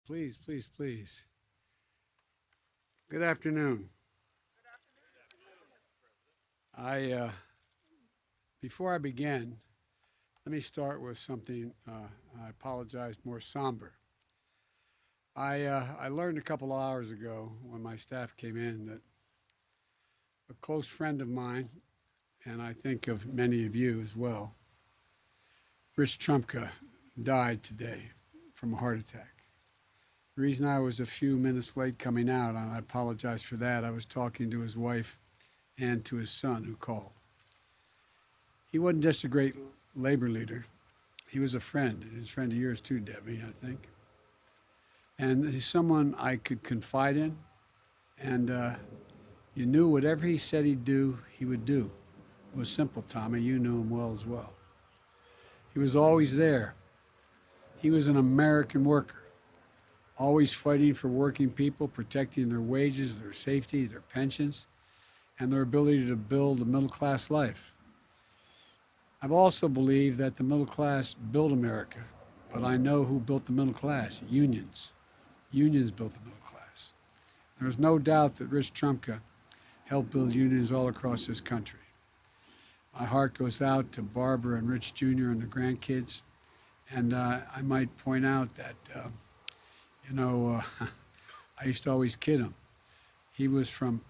Please, please, please. Good afternoon. I Before I begin, let me start with something. I apologize, more somber. I learned a couple of hours ago when my staff came in that a close friend of mine, and I think of many of you as well, Rich Trumpka, died today from a heart attack. The reason I was a few minutes late coming out, and I apologize for that, I was talking to his wife and to his son who called. He wasn't just a great labor leader, he was a friend. He's a friend of yours too, Debbie, I think. And he's someone I could confide in, and you knew whatever he said he'd do, he would do. It was simple, Tommy. You knew him well as well. He was always there. He was an American worker, always fighting for working people, protecting their wages, their safety, their pensions, and their ability to build a middle-class life. I've also believed that the middle class built America, but I know who built the middle class: unions. Unions built the middle class. There's no doubt that Rich Trumpka helped build unions all across this country. My heart goes out to Barbara and Rich Jr. and the grandkids. And I might point out that, I used to always kid him. He was from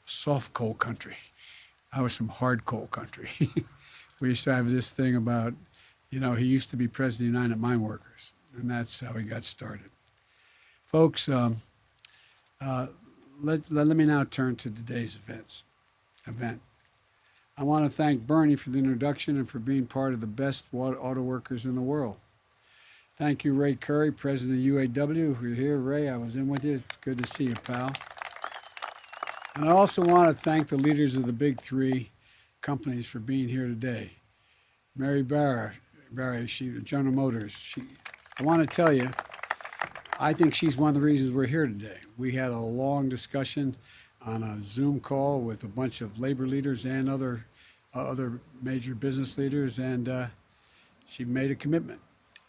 soft coal country. I was from hard coal country. We used to have this thing about, he used to be president of the United Mine Workers, and that's how he got started. Folks, let me now turn to today's event. I want to thank Bernie for the introduction and for being part of the best auto workers in the world. Thank you, Ray Curry, president of UAW. If you're here, Ray, I was in with you. It's good to see you, pal. And I also want to thank the leaders of the big three companies for being here today. Mary Barra, General Motors. I want to tell you, I think she's one of the reasons we're here today. We had a long discussion on a Zoom call with a bunch of labor leaders and other major business leaders, and she made a commitment,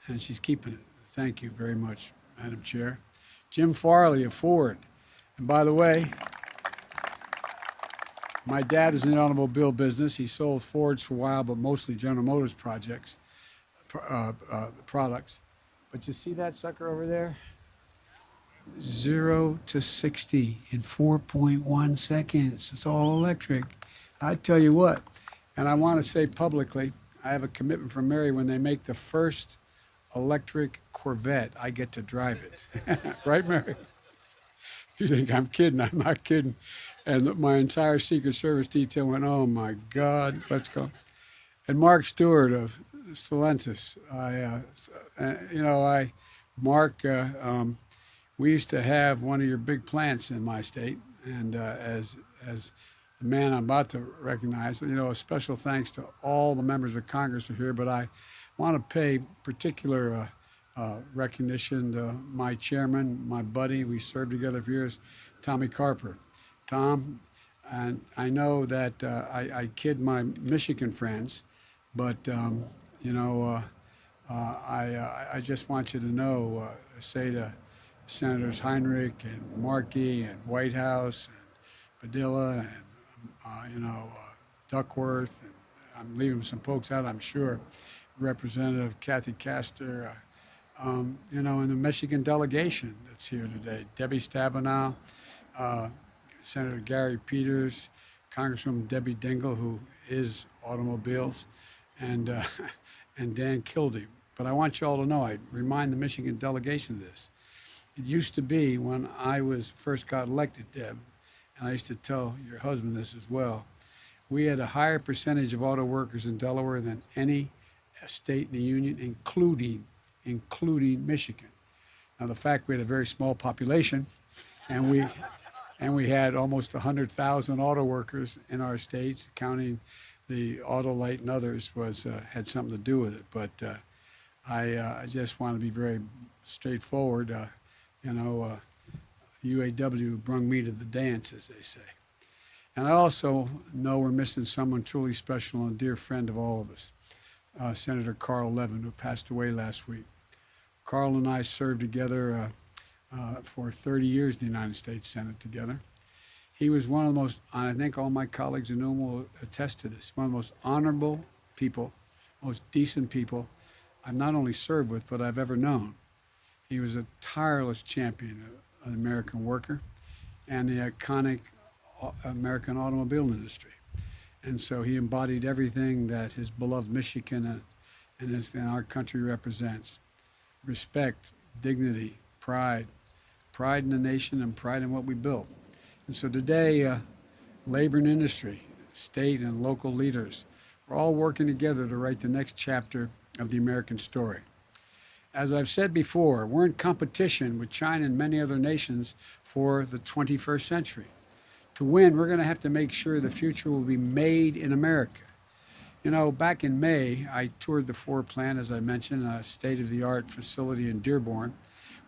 and she's keeping it. Thank you very much, Madam Chair. Jim Farley of Ford. And by the way, my dad was in the automobile business. He sold Fords for a while, but mostly General Motors products. But you see that sucker over there? 0 to 60 in 4.1 seconds. It's all electric. I tell you what, and I want to say publicly, I have a commitment from Mary: when they make the first electric Corvette, I get to drive it. Right, Mary? You think I'm kidding? I'm not kidding. And my entire Secret Service detail went, oh my God, let's go. And Mark Stewart of Stellantis, Mark, we used to have one of your big plants in my state, and as the man I'm about to recognize, a special thanks to all the members of Congress who are here, but I want to pay particular recognition to my chairman, my buddy, we served together for years, Tommy Carper. Tom, and I know that I kid my Michigan friends, but I just want you to know, say to Senators Heinrich and Markey and Whitehouse and Padilla and Duckworth, and I'm leaving some folks out, I'm sure, Representative Kathy Castor, and the Michigan delegation that's here today, Debbie Stabenow, Senator Gary Peters, Congresswoman Debbie Dingell, who is automobiles, and Dan Kildee. But I want you all to know, I remind the Michigan delegation of this. It used to be when I first got elected, Deb, and I used to tell your husband this as well, we had a higher percentage of auto workers in Delaware than any state in the union, including Michigan. Now, the fact we had a very small population, and we had almost 100,000 auto workers in our states, counting the Autolite and others, had something to do with it. But I just want to be very straightforward. UAW brung me to the dance, as they say. And I also know we're missing someone truly special and a dear friend of all of us, Senator Carl Levin, who passed away last week. Carl and I served together for 30 years in the United States Senate together. He was one of the most, I think all my colleagues in Newham will attest to this, one of the most honorable people, most decent people I've not only served with, but I've ever known. He was a tireless champion of the American worker and the iconic American automobile industry. And so he embodied everything that his beloved Michigan and our country represents. Respect, dignity, pride in the nation and pride in what we built. And so today, labor and industry, state and local leaders, we're all working together to write the next chapter of the American story. As I've said before, we're in competition with China and many other nations for the 21st century. To win, we're going to have to make sure the future will be made in America. You know, back in May, I toured the Ford plant, as I mentioned, a state-of-the-art facility in Dearborn,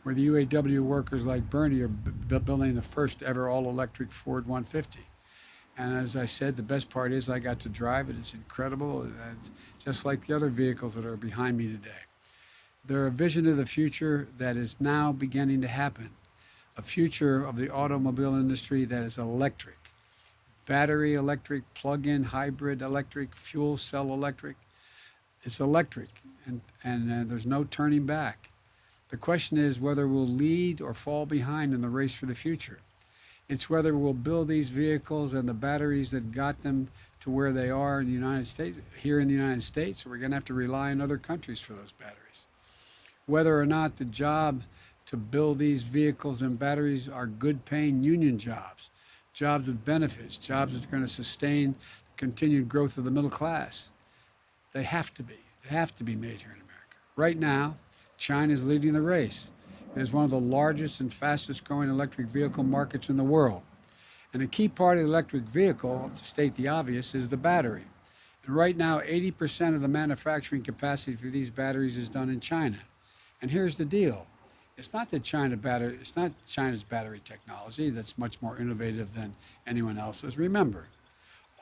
where the UAW workers like Bernie are building the first ever all-electric Ford 150. And as I said, the best part is I got to drive it. It's incredible, and just like the other vehicles that are behind me today. They're a vision of the future that is now beginning to happen, a future of the automobile industry that is electric, battery electric, plug-in hybrid electric, fuel cell electric. It's electric, and there's no turning back. The question is whether we'll lead or fall behind in the race for the future. It's whether we'll build these vehicles and the batteries that got them to where they are in the United States, here in the United States, or we're going to have to rely on other countries for those batteries. Whether or not the job to build these vehicles and batteries are good paying union jobs, jobs with benefits, jobs that are going to sustain the continued growth of the middle class. They have to be. They have to be made here in America. Right now, China is leading the race. It is one of the largest and fastest growing electric vehicle markets in the world. And a key part of the electric vehicle, to state the obvious, is the battery. And right now, 80% of the manufacturing capacity for these batteries is done in China. And here's the deal. It's not China's battery technology that's much more innovative than anyone else's. Remember,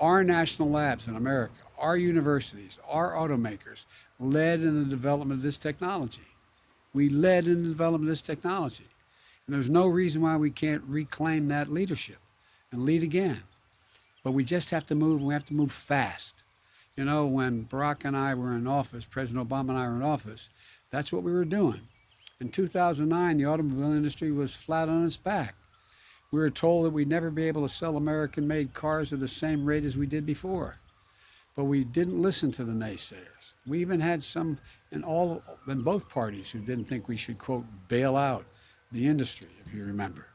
our national labs in America, our universities, our automakers led in the development of this technology. We led in the development of this technology. And there's no reason why we can't reclaim that leadership and lead again. But we just have to move, and we have to move fast. You know, when Barack and I were in office, President Obama and I were in office, that's what we were doing. In 2009, the automobile industry was flat on its back. We were told that we'd never be able to sell American-made cars at the same rate as we did before. But we didn't listen to the naysayers. We even had some in both parties who didn't think we should, quote, bail out the industry, if you remember.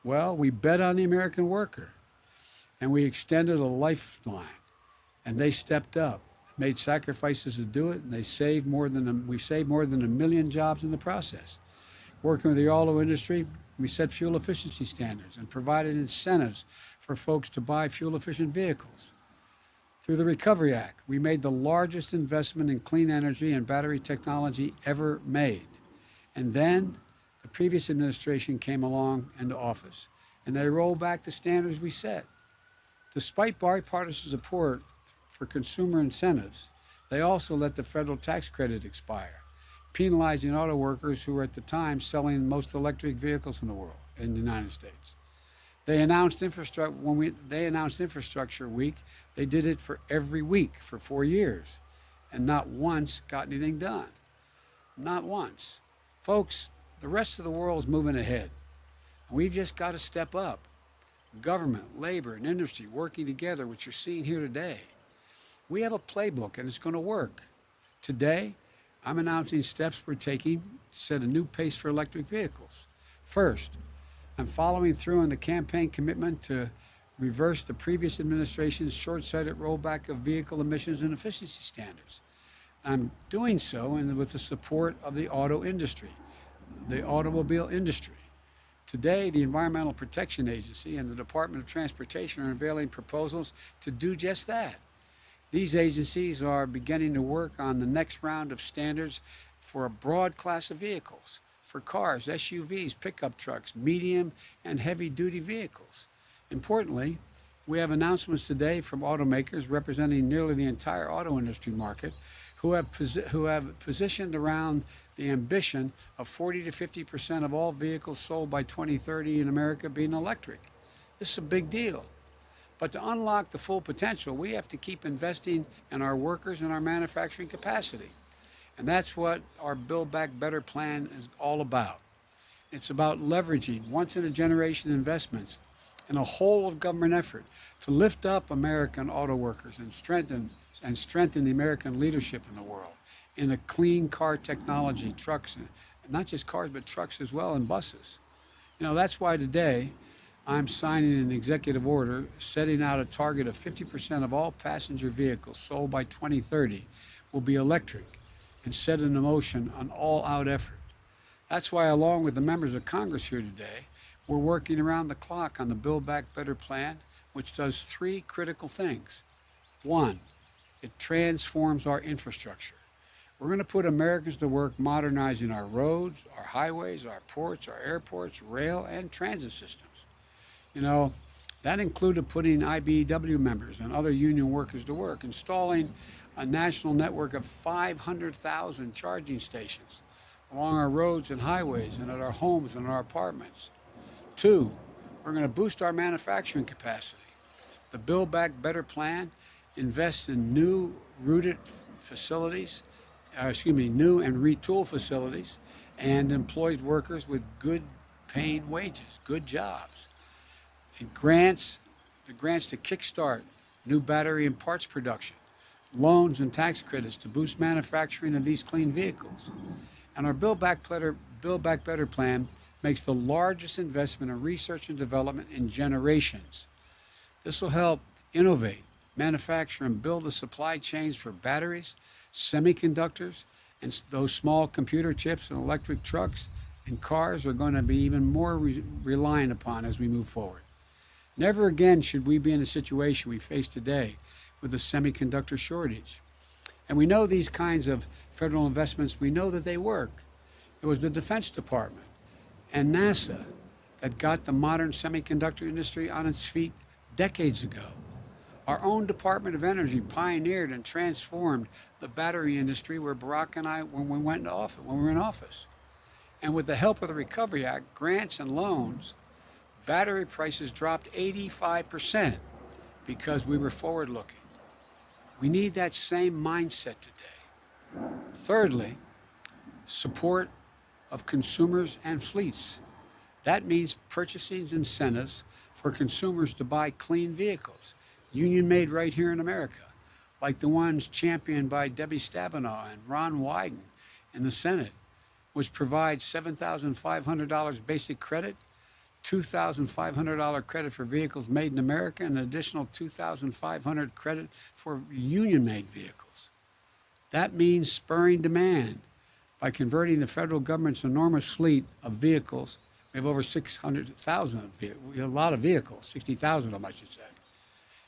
Well, we bet on the American worker, and we extended a lifeline, and they stepped up, made sacrifices to do it, and we've saved more than 1 million jobs in the process. Working with the auto industry, we set fuel efficiency standards and provided incentives for folks to buy fuel-efficient vehicles. Through the Recovery Act, we made the largest investment in clean energy and battery technology ever made. And then the previous administration came along into office, and they rolled back the standards we set. Despite bipartisan support for consumer incentives, they also let the federal tax credit expire, penalizing auto workers who were at the time selling most electric vehicles in the world, in the United States. They announced Infrastructure Week. They did it for every week for 4 years, and not once got anything done. Not once. Folks, the rest of the world is moving ahead. We've just got to step up. Government, labor, and industry working together, which you're seeing here today. We have a playbook, and it's going to work. Today, I'm announcing steps we're taking to set a new pace for electric vehicles. First, I'm following through on the campaign commitment to reverse the previous administration's short-sighted rollback of vehicle emissions and efficiency standards. I'm doing so with the support of the auto industry, the automobile industry. Today, the Environmental Protection Agency and the Department of Transportation are unveiling proposals to do just that. These agencies are beginning to work on the next round of standards for a broad class of vehicles, for cars, SUVs, pickup trucks, medium and heavy-duty vehicles. Importantly, we have announcements today from automakers representing nearly the entire auto industry market who have positioned around the ambition of 40 to 50% of all vehicles sold by 2030 in America being electric. This is a big deal. But to unlock the full potential, we have to keep investing in our workers and our manufacturing capacity. And that's what our Build Back Better plan is all about. It's about leveraging once-in-a-generation investments in a whole-of-government effort to lift up American auto workers and strengthen the American leadership in the world in a clean car technology, trucks, and not just cars, but trucks as well, and buses. That's why today I'm signing an executive order setting out a target of 50% of all passenger vehicles sold by 2030 will be electric, and set in motion an all-out effort. That's why, along with the members of Congress here today, we're working around the clock on the Build Back Better plan, which does three critical things. One, it transforms our infrastructure. We're going to put Americans to work modernizing our roads, our highways, our ports, our airports, rail, and transit systems. That included putting IBEW members and other union workers to work, installing a national network of 500,000 charging stations along our roads and highways and at our homes and our apartments. Two, we're going to boost our manufacturing capacity. The Build Back Better plan invests in new and retool facilities and employs workers with good paying wages, good jobs. It grants to kickstart new battery and parts production, loans and tax credits to boost manufacturing of these clean vehicles. And our Build Back Better plan makes the largest investment in research and development in generations. This will help innovate, manufacture, and build the supply chains for batteries, semiconductors, and those small computer chips and electric trucks and cars are going to be even more reliant upon as we move forward. Never again should we be in a situation we face today with a semiconductor shortage. And we know these kinds of federal investments, we know that they work. It was the Defense Department and NASA that got the modern semiconductor industry on its feet decades ago. Our own Department of Energy pioneered and transformed the battery industry where Barack and I, when we were in office. And with the help of the Recovery Act, grants and loans, battery prices dropped 85% because we were forward-looking. We need that same mindset today. Thirdly, support of consumers and fleets. That means purchasing incentives for consumers to buy clean vehicles, union-made right here in America, like the ones championed by Debbie Stabenow and Ron Wyden in the Senate, which provides $7,500 basic credit, $2,500 credit for vehicles made in America, and an additional $2,500 credit for union-made vehicles. That means spurring demand by converting the federal government's enormous fleet of vehicles. We have over 600,000 vehicles, a lot of vehicles, 60,000 of them, I should say,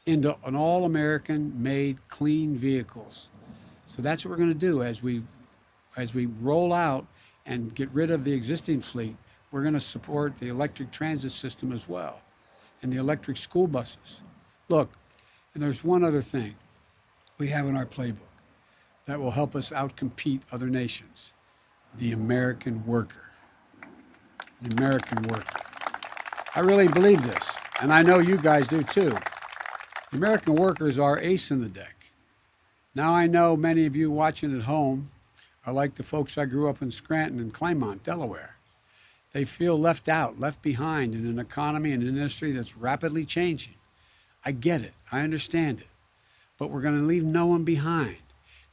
into an all-American made clean vehicles. So that's what we're going to do as we roll out and get rid of the existing fleet. We're going to support the electric transit system as well and the electric school buses. Look, and there's one other thing we have in our playbook that will help us outcompete other nations: the American worker. The American worker. I really believe this, and I know you guys do too. The American worker is our ace in the deck. Now I know many of you watching at home are like the folks I grew up in Scranton and Claymont, Delaware. They feel left out, left behind in an economy and an industry that's rapidly changing. I get it. I understand it. But we're going to leave no one behind.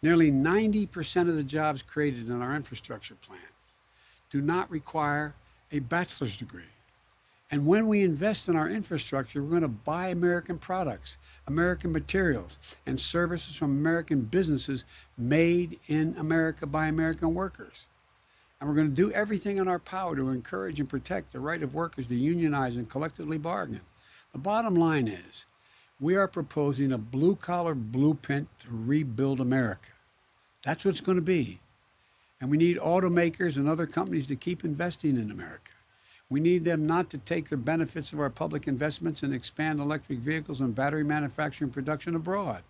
Nearly 90% of the jobs created in our infrastructure plan do not require a bachelor's degree. And when we invest in our infrastructure, we're going to buy American products, American materials, and services from American businesses made in America by American workers. And we're going to do everything in our power to encourage and protect the right of workers to unionize and collectively bargain. The bottom line is, we are proposing a blue-collar blueprint to rebuild America. That's what it's going to be. And we need automakers and other companies to keep investing in America. We need them not to take the benefits of our public investments and expand electric vehicles and battery manufacturing production abroad.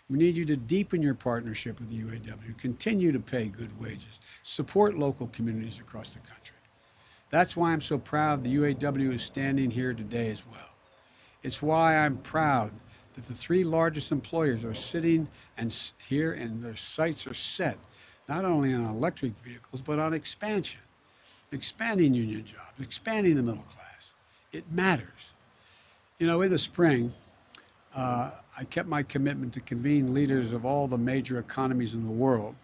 We need you to deepen your partnership with the UAW, continue to pay good wages, support local communities across the country. That's why I'm so proud the UAW is standing here today as well. It's why I'm proud that the three largest employers are sitting here and their sights are set not only on electric vehicles, but on expansion, expanding union jobs, expanding the middle class. It matters. You know, in the spring, I kept my commitment to convene leaders of all the major economies in the world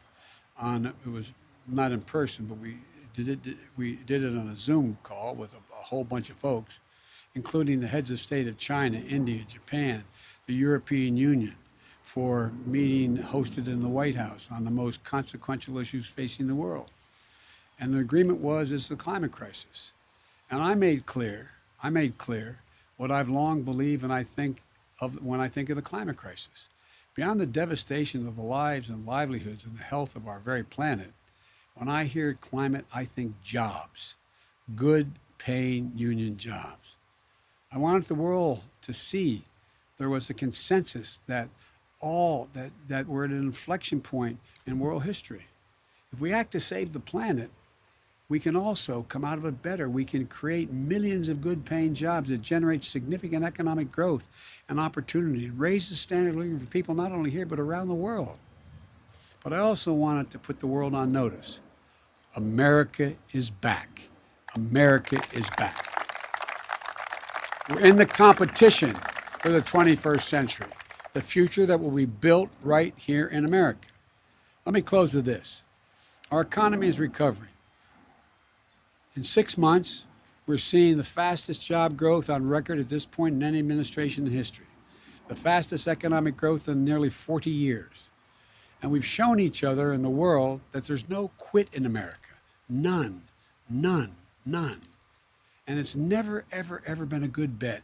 it was not in person, but we did it on a Zoom call with a whole bunch of folks, including the heads of state of China, India, Japan, the European Union, for a meeting hosted in the White House on the most consequential issues facing the world. And the agreement is the climate crisis. And I made clear what I've long believed and I think of when I think of the climate crisis. Beyond the devastation of the lives and livelihoods and the health of our very planet, when I hear climate, I think jobs, good paying union jobs. I wanted the world to see there was a consensus that we're at an inflection point in world history. If we act to save the planet, we can also come out of it better. We can create millions of good paying jobs that generate significant economic growth and opportunity and raise the standard of living for people not only here but around the world. But I also wanted to put the world on notice. America is back. America is back. We're in the competition for the 21st century, the future that will be built right here in America. Let me close with this. Our economy is recovering. In 6 months, we're seeing the fastest job growth on record at this point in any administration in history, the fastest economic growth in nearly 40 years. And we've shown each other in the world that there's no quit in America. None, none, none. And it's never, ever, ever been a good bet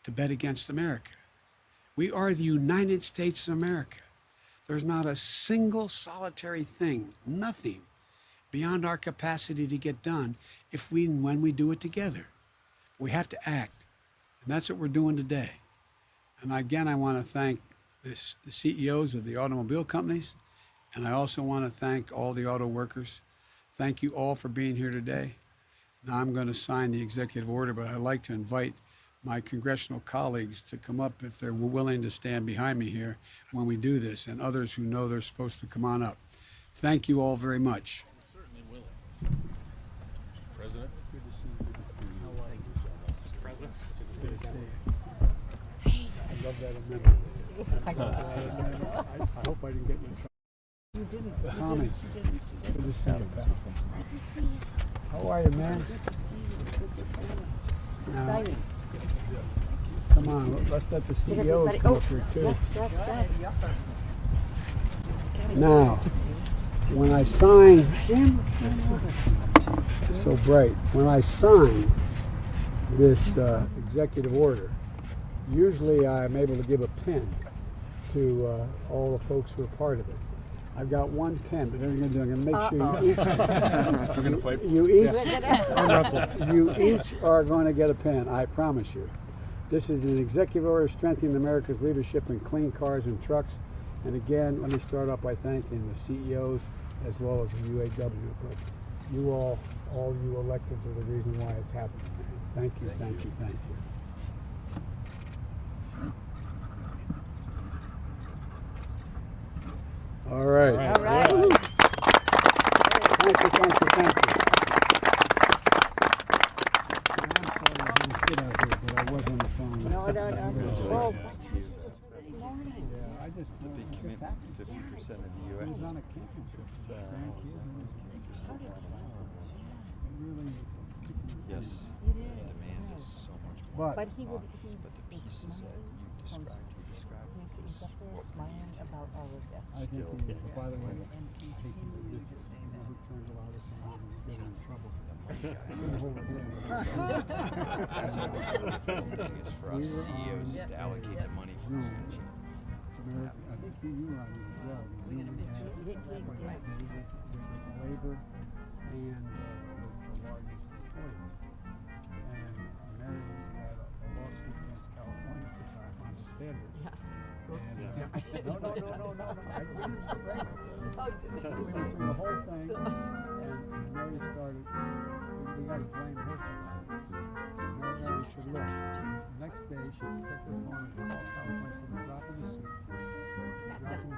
to bet against America. We are the United States of America. There's not a single solitary thing, nothing, beyond our capacity to get done when we do it together. We have to act, and that's what we're doing today. And again, I want to thank the CEOs of the automobile companies, and I also want to thank all the auto workers. Thank you all for being here today. Now I'm going to sign the executive order, but I'd like to invite my congressional colleagues to come up if they're willing to stand behind me here when we do this, and others who know they're supposed to come on up. Thank you all very much. Certainly willing. President? Good to see you. Good to see you. How are you? Mr. President? Good to see Good to you. see you. I love that amendment. I hope I didn't get you in trouble. You didn't. Tommy, good to see you, pal. Good to see you. How are you, man? Good to see you. Good to see you. It's Now, exciting. come on, let's let the CEOs Everybody- come up here too. Yes, yes, yes. Now, when I sign, Jim, it's so bright. When I sign this executive order, usually I'm able to give a pen to all the folks who are part of it. I've got one pen, but I'm going to make sure you each, We're going to fight. you each are going to get a pen, I promise you. This is an executive order strengthening America's leadership in clean cars and trucks. And again, let me start off by thanking the CEOs as well as the UAW. But you all you electeds are the reason why it's happening. Thank you, thank you, thank you. All right. All right. Thank you, thank you, thank you. I'm sorry I didn't sit out here, but I was on the phone. No. Well, Yeah, I just The big commitment, 50% of the I was U.S. on a campus. Thank you. Really, Yes, It is. demand is so much more. but he would. But the pieces that you described, He's up there smiling about all of this. I think, by the way, taking the business, who turned a lot of us around and get in trouble for them. That's how much the difficult thing is for us CEOs is to allocate the money for this country. I think you were on it as well. Zoom had with labor and the largest employers. And Maryland had a lawsuit against California at the time on the standards. And, No, no, no, no, no, no. I didn't surprise her. Oh, you We didn't. went through the whole thing, and Mary started, we got to blame her for that. Mary said, look, the next day she picked up the phone and called California and said, we're dropping the suit. We're dropping